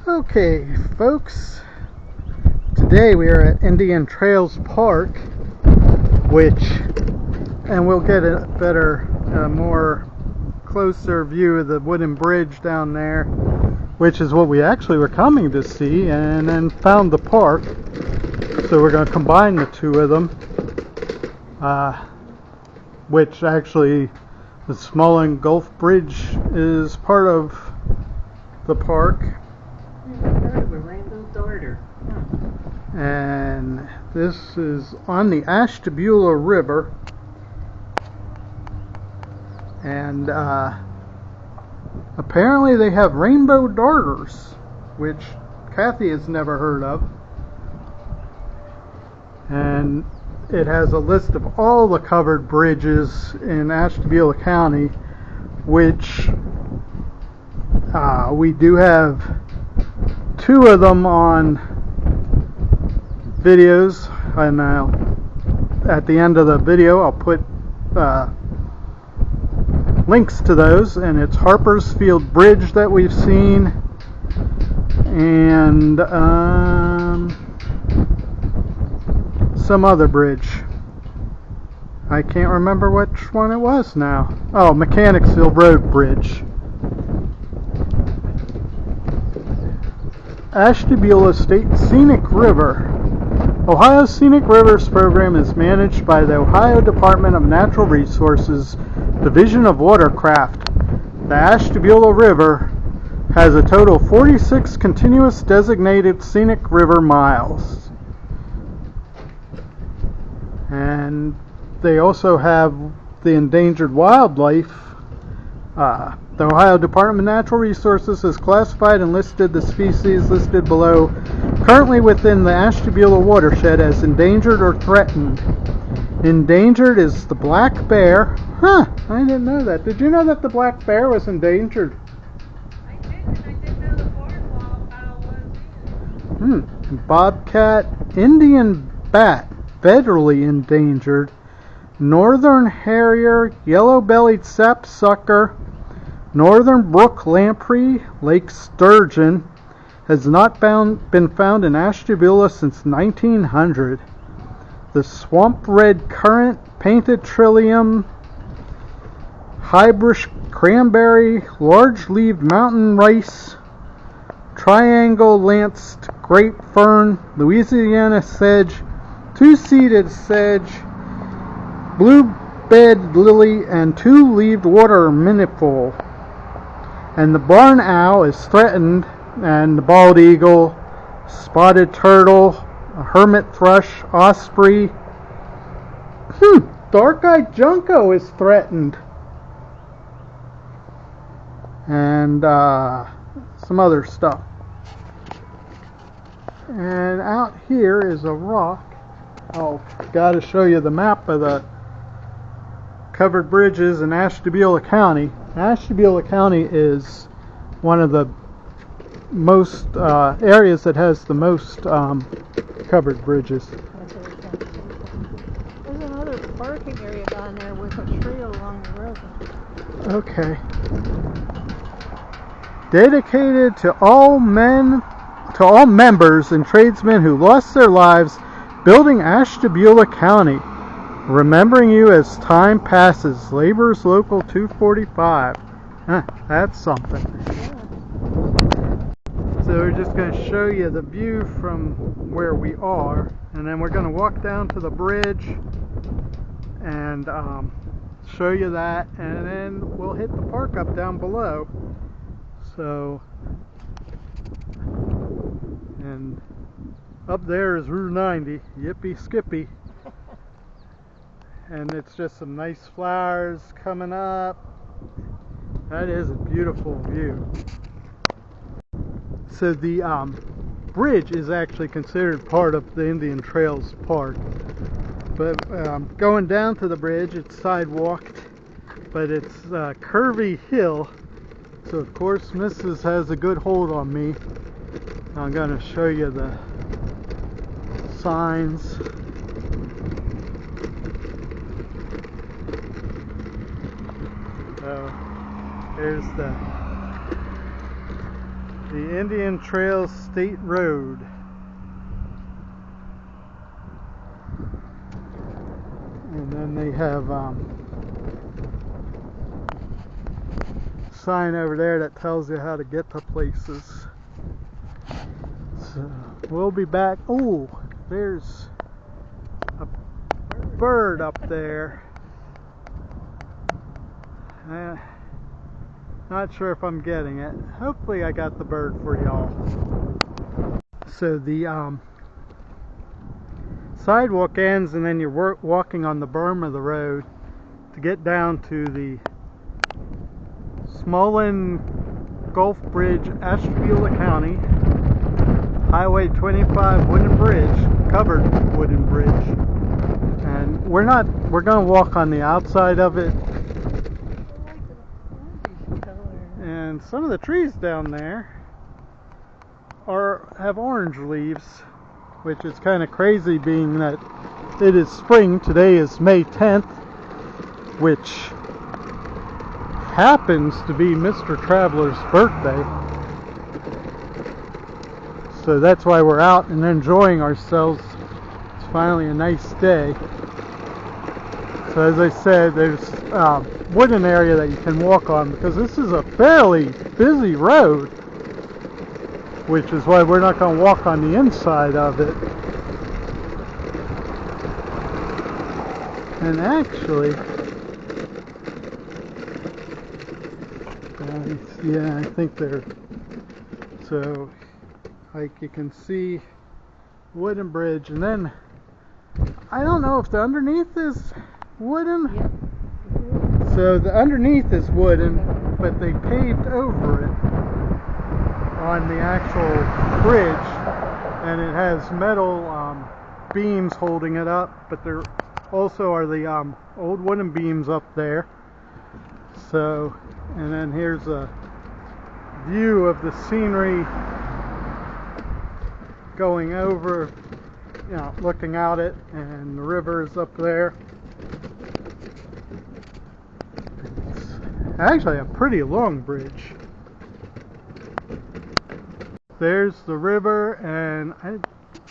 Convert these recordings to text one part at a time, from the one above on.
Okay, folks, today we are at Indian Trails Park, and we'll get a better, more closer view of the wooden bridge down there, which is what we actually were coming to see, and then found the park. So we're going to combine the two of them, which actually the Smollen Gulf Bridge is part of the park. And this is on the Ashtabula River, and apparently they have rainbow darters, which Kathy has never heard of. And it has a list of all the covered bridges in Ashtabula County, which we do have two of them on videos, and at the end of the video I'll put links to those. And it's Harpersfield Bridge that we've seen, and some other bridge. I can't remember which one it was now. Oh, Mechanicsville Road Bridge. Ashtabula State Scenic River. Ohio's Scenic Rivers program is managed by the Ohio Department of Natural Resources, Division of Watercraft. The Ashtabula River has a total of 46 continuous designated scenic river miles. And they also have the endangered wildlife. The Ohio Department of Natural Resources has classified and listed the species listed below currently within the Ashtabula watershed as endangered or threatened. Endangered is the black bear. Huh, I didn't know that. Did you know that the black bear was endangered? I didn't know the boardwalk was either. Bobcat, Indian bat, federally endangered. Northern harrier, yellow-bellied sapsucker, northern brook lamprey, lake sturgeon has not been found in Ashtabula since 1900. The swamp red currant, painted trillium, hybrid cranberry, large-leaved mountain rice, triangle lanced grape fern, Louisiana sedge, two-seeded sedge, blue bed lily, and two-leaved water minifold. And the barn owl is threatened, and the bald eagle, spotted turtle, a hermit thrush, osprey. Dark-eyed junco is threatened. And some other stuff. And out here is a rock. Oh, got to show you the map of the covered bridges in Ashtabula County. Ashtabula County is one of the most areas that has the most covered bridges. There's another parking area down there with a trail along the road. Okay. Dedicated to all members and tradesmen who lost their lives building Ashtabula County. Remembering you as time passes. Laborers Local 245. That's something. So we're just going to show you the view from where we are, and then we're going to walk down to the bridge and show you that, and then we'll hit the park up down below. So, and up there is Route 90. Yippee skippy. And it's just some nice flowers coming up. That is a beautiful view. So the bridge is actually considered part of the Indian Trails Park. But going down to the bridge, it's sidewalked, but it's a curvy hill. So of course Mrs. has a good hold on me. I'm going to show you the signs. So there's the The Indian Trails State Road. And then they have sign over there that tells you how to get to places. So we'll be back. Oh, there's a bird up there. Not sure if I'm getting it. Hopefully I got the bird for y'all. So the sidewalk ends, and then you're walking on the berm of the road to get down to the Smollen Gulf Bridge, Ashtabula County, Highway 25 wooden bridge, covered wooden bridge. And we're going to walk on the outside of it. And some of the trees down there have orange leaves, which is kind of crazy being that it is spring. Today is May 10th, which happens to be Mr. Traveler's birthday. So that's why we're out and enjoying ourselves. It's finally a nice day. So as I said, there's a wooden area that you can walk on, because this is a fairly busy road, which is why we're not going to walk on the inside of it. And actually, yeah, I think they're, so like you can see wooden bridge, and then I don't know if the underneath is wooden. Yep. So the underneath is wooden, but they paved over it on the actual bridge, and it has metal beams holding it up, but there also are the old wooden beams up there. So, and then here's a view of the scenery going over, you know, looking out it, and the river is up there. It's actually a pretty long bridge. There's the river, and I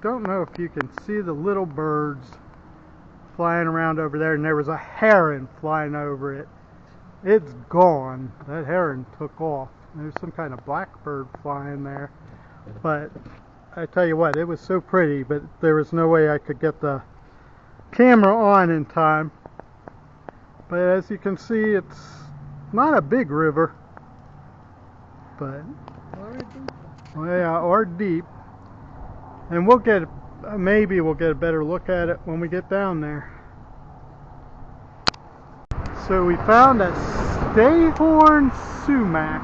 don't know if you can see the little birds flying around over there, and there was a heron flying over it. It's gone. That heron took off. There's some kind of blackbird flying there, but I tell you what, it was so pretty, but there was no way I could get the camera on in time. But as you can see, it's not a big river, but or deep. And we'll get, maybe we'll get a better look at it when we get down there. So we found a stayhorn sumac.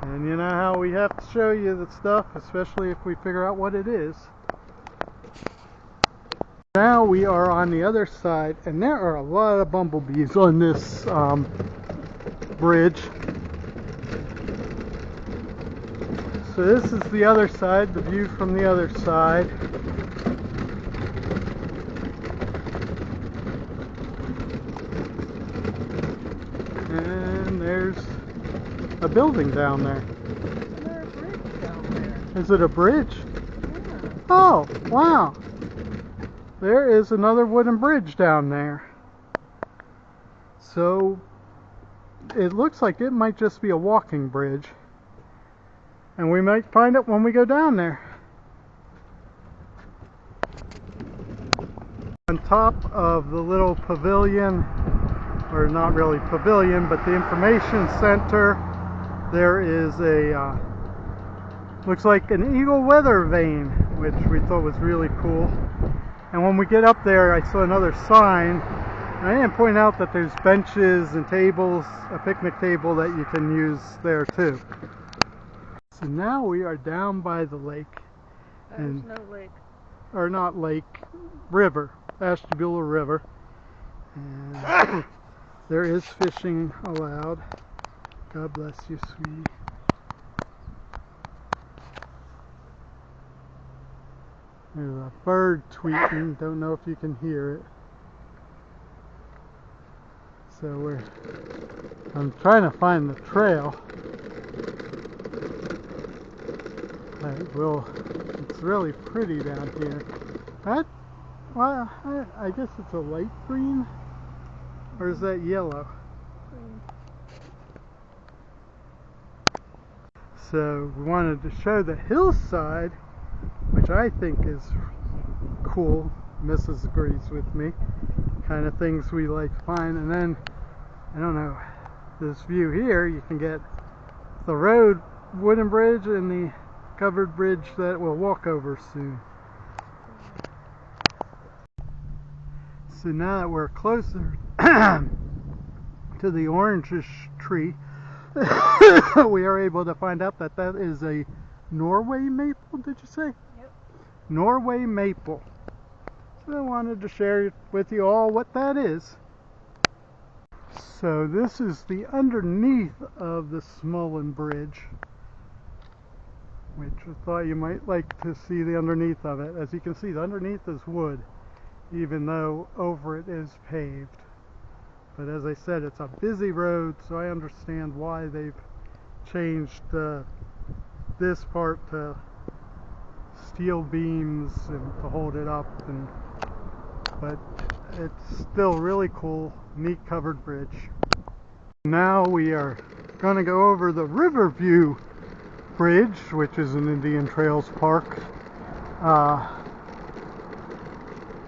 And you know how we have to show you the stuff, especially if we figure out what it is. Now we are on the other side, and there are a lot of bumblebees on this bridge. So this is the other side, the view from the other side. And there's a building down there. Isn't there a bridge down there? Is it a bridge? Yeah. Oh, wow. There is another wooden bridge down there. So it looks like it might just be a walking bridge. And we might find it when we go down there. On top of the little pavilion, or not really pavilion, but the information center, there is a, looks like an eagle weather vane, which we thought was really cool. And when we get up there, I saw another sign. And I didn't point out that there's benches and tables, a picnic table that you can use there too. So now we are down by the lake. There's no lake. Or not lake, river, Ashtabula River. And there is fishing allowed. God bless you, sweetie. There's a bird tweeting. Don't know if you can hear it. So I'm trying to find the trail. It's really pretty down here. Well, I guess it's a light green, or is that yellow? Green. So we wanted to show the hillside, which I think is cool. Mrs. agrees with me. Kind of things we like to find. And then, I don't know, this view here, you can get the road, wooden bridge, and the covered bridge that we'll walk over soon. So now that we're closer to the orange tree, we are able to find out that that is a Norway maple, did you say? Yep. Norway maple. So I wanted to share with you all what that is. So this is the underneath of the Smollen Bridge, which I thought you might like to see the underneath of it. As you can see, the underneath is wood, even though over it is paved. But as I said, it's a busy road, so I understand why they've changed this part to steel beams and to hold it up. But it's still really cool, neat covered bridge. Now we are going to go over the Riverview Bridge, which is an Indian Trails park.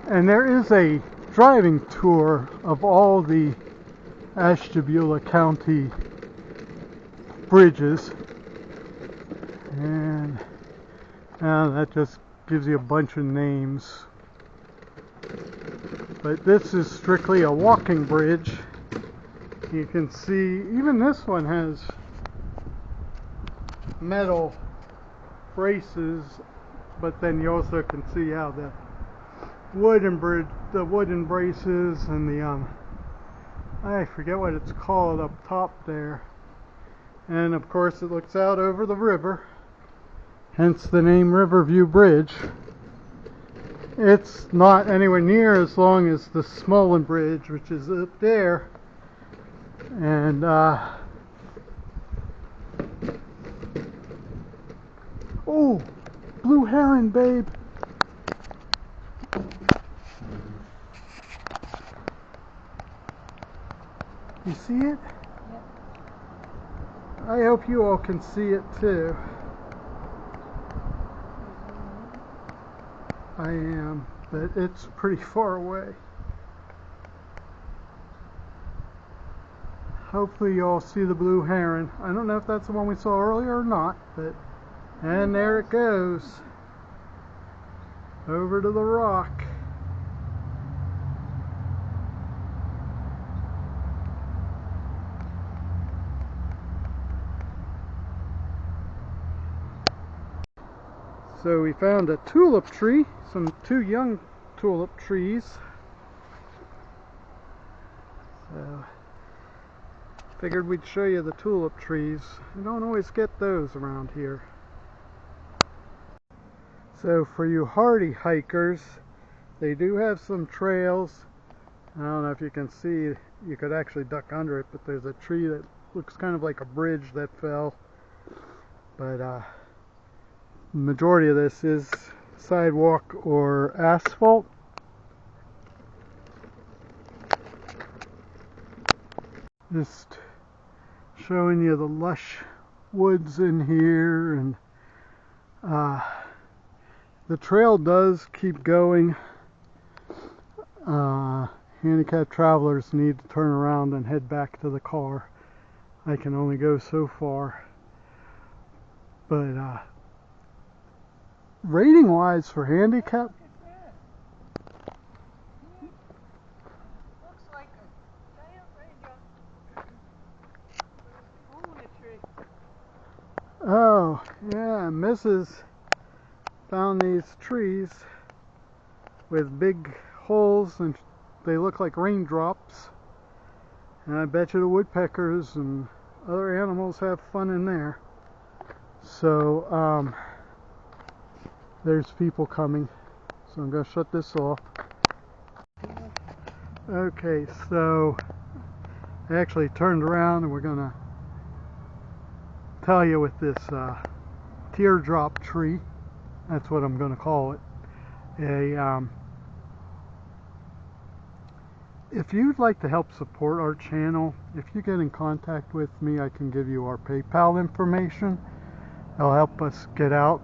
And there is a driving tour of all the Ashtabula County bridges, and that just gives you a bunch of names. But this is strictly a walking bridge. You can see even this one has metal braces, but then you also can see how the wooden braces and the I forget what it's called up top there. And of course it looks out over the river, hence the name Riverview Bridge. It's not anywhere near as long as the Smollen Bridge, which is up there. And oh, blue heron, babe. You see it? Yep. I hope you all can see it too. I am, but it's pretty far away. Hopefully you all see the blue heron. I don't know if that's the one we saw earlier or not, but and there it goes. Over to the rock. So we found a tulip tree, two young tulip trees. So figured we'd show you the tulip trees. You don't always get those around here. So for you hardy hikers, they do have some trails. I don't know if you can see, you could actually duck under it, but there's a tree that looks kind of like a bridge that fell. But the majority of this is sidewalk or asphalt. Just showing you the lush woods in here, and the trail does keep going. Handicapped travelers need to turn around and head back to the car. I can only go so far. But rating wise for handicap, Looks like a giant raindrop. Tree. oh yeah, Mrs. found these trees with big holes, and they look like raindrops, and I bet you the woodpeckers and other animals have fun in there. So there's people coming, so I'm going to shut this off. Okay, so I actually turned around, and we're going to tell you with this teardrop tree. That's what I'm going to call it. If you'd like to help support our channel, if you get in contact with me, I can give you our PayPal information. It'll help us get out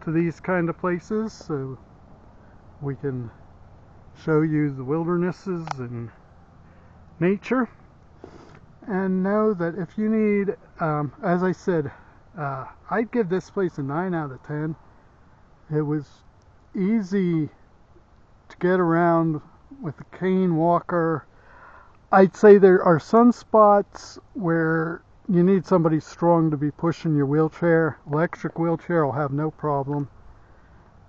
to these kind of places so we can show you the wildernesses and nature. And know that if you need, as I said, I'd give this place a 9 out of 10. It was easy to get around with a cane walker. I'd say there are some spots where you need somebody strong to be pushing your wheelchair. Electric wheelchair will have no problem.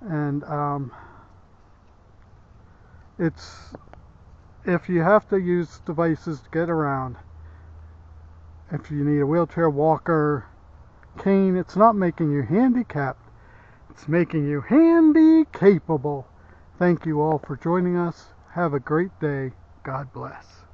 And if you have to use devices to get around, if you need a wheelchair, walker, cane, it's not making you handicapped. It's making you handy capable. Thank you all for joining us. Have a great day. God bless.